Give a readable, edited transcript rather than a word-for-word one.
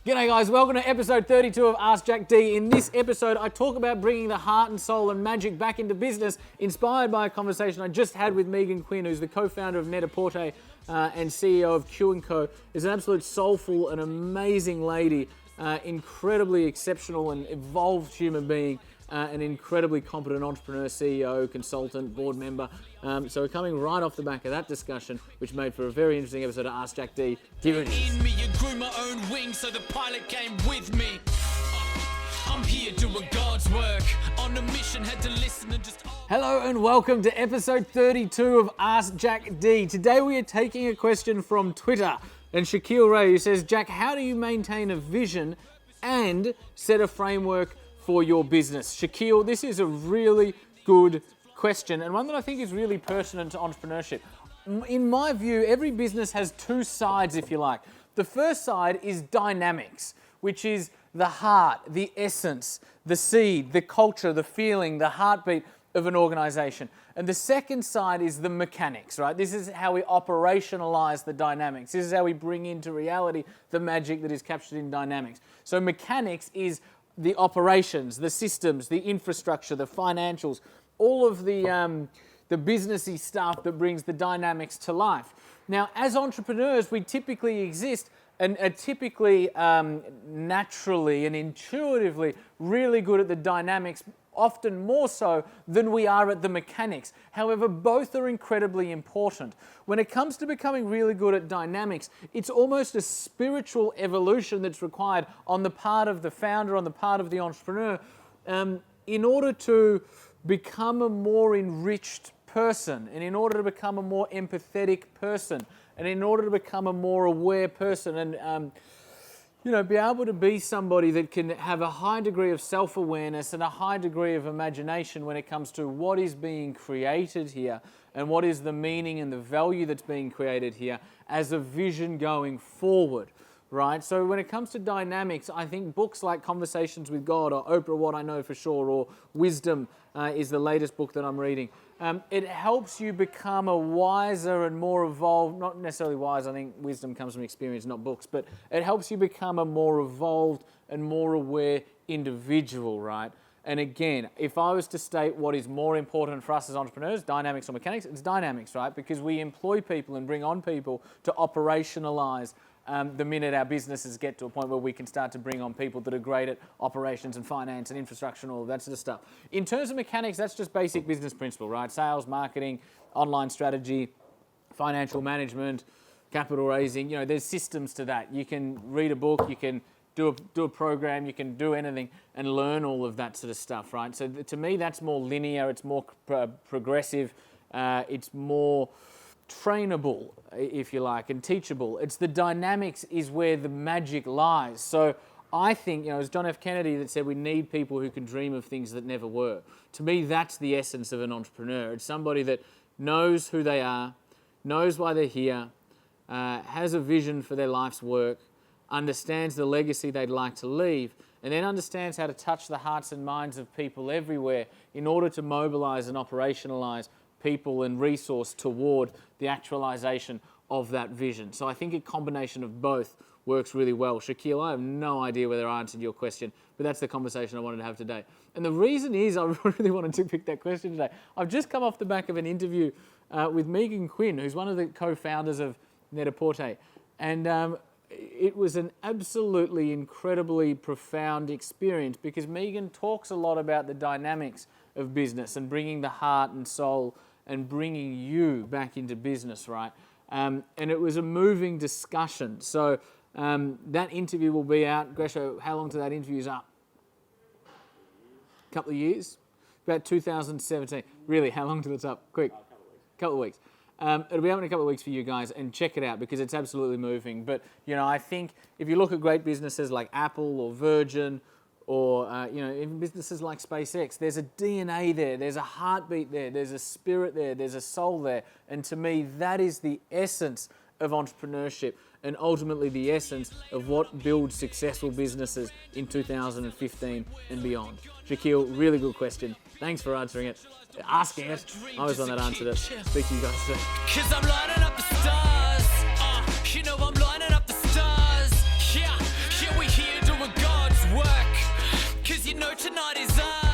G'day guys, welcome to episode 32 of Ask Jack D. In this episode, I talk about bringing the heart and soul and magic back into business, inspired by a conversation I just had with Megan Quinn, who's the co-founder of Net-a-Porter and CEO of Q&Co. Is an absolute soulful and amazing lady, incredibly exceptional and evolved human being, an incredibly competent entrepreneur, CEO, consultant, board member. So we're coming right off the back of that discussion, which made for a very interesting episode of Ask Jack D. Here it is. In me, you grew my own wings, so the pilot came with me. I'm here doing God's work, on a mission, had to listen and just... Hello and welcome to episode 32 of Ask Jack D. Today we are taking a question from Twitter, and Shaquille Ray, who says, Jack, how do you maintain a vision and set a framework for your business? Shaquille, this is a really good question, and one that I think is really pertinent to entrepreneurship. In my view, every business has two sides, if you like. The first side is dynamics, which is the heart, the essence, the seed, the culture, the feeling, the heartbeat of an organization. And the second side is the mechanics, right? This is how we operationalize the dynamics. This is how we bring into reality the magic that is captured in dynamics. So mechanics is the operations, the systems, the infrastructure, the financials, all of the businessy stuff that brings the dynamics to life. Now, as entrepreneurs, we typically exist and are typically naturally and intuitively really good at the dynamics, often more so than we are at the mechanics. However, both are incredibly important. When it comes to becoming really good at dynamics, it's almost a spiritual evolution that's required on the part of the founder, on the part of the entrepreneur, in order to become a more enriched person, and in order to become a more empathetic person, and in order to become a more aware person, and be able to be somebody that can have a high degree of self-awareness and a high degree of imagination when it comes to what is being created here and what is the meaning and the value that's being created here as a vision going forward, right? So when it comes to dynamics, I think books like Conversations with God or Oprah, What I Know for Sure, or Wisdom is the latest book that I'm reading. It helps you become a wiser and more evolved, not necessarily wise, I think wisdom comes from experience, not books, but it helps you become a more evolved and more aware individual, right? And again, if I was to state what is more important for us as entrepreneurs, dynamics or mechanics, it's dynamics, right? Because we employ people and bring on people to operationalize the minute our businesses get to a point where we can start to bring on people that are great at operations and finance and infrastructure and all of that sort of stuff. In terms of mechanics, that's just basic business principle, right? Sales, marketing, online strategy, financial management, capital raising. There's systems to that. You can read a book, you can do a program, you can do anything and learn all of that sort of stuff, right? So to me, that's more linear, it's more progressive, it's more trainable, if you like, and teachable. It's the dynamics is where the magic lies. So I think, it was John F. Kennedy that said we need people who can dream of things that never were. To me, that's the essence of an entrepreneur. It's somebody that knows who they are, knows why they're here, has a vision for their life's work, understands the legacy they'd like to leave, and then understands how to touch the hearts and minds of people everywhere in order to mobilize and operationalize people and resource toward the actualization of that vision. So I think a combination of both works really well. Shaquille, I have no idea whether I answered your question, but that's the conversation I wanted to have today. And the reason is I really wanted to pick that question today. I've just come off the back of an interview with Megan Quinn, who's one of the co-founders of Net-a-Porter. And it was an absolutely incredibly profound experience because Megan talks a lot about the dynamics of business and bringing the heart and soul and bringing you back into business, right? And it was a moving discussion. So that interview will be out. Gresho, how long till that interview's up? A couple of years? About 2017. Really, how long till it's up? Quick. Couple of weeks. It'll be out in a couple of weeks for you guys, and check it out because it's absolutely moving. But, I think if you look at great businesses like Apple or Virgin or, even businesses like SpaceX, there's a DNA there, there's a heartbeat there, there's a spirit there, there's a soul there. And to me, that is the essence of entrepreneurship and ultimately the essence of what builds successful businesses in 2015 and beyond. Shaquille, really good question. Thanks for answering it. Asking it. I was one that answered it. Speak to you guys soon. 'Cause I'm lighting up the stars. I'm lighting up the stars. Yeah, we here. tonight is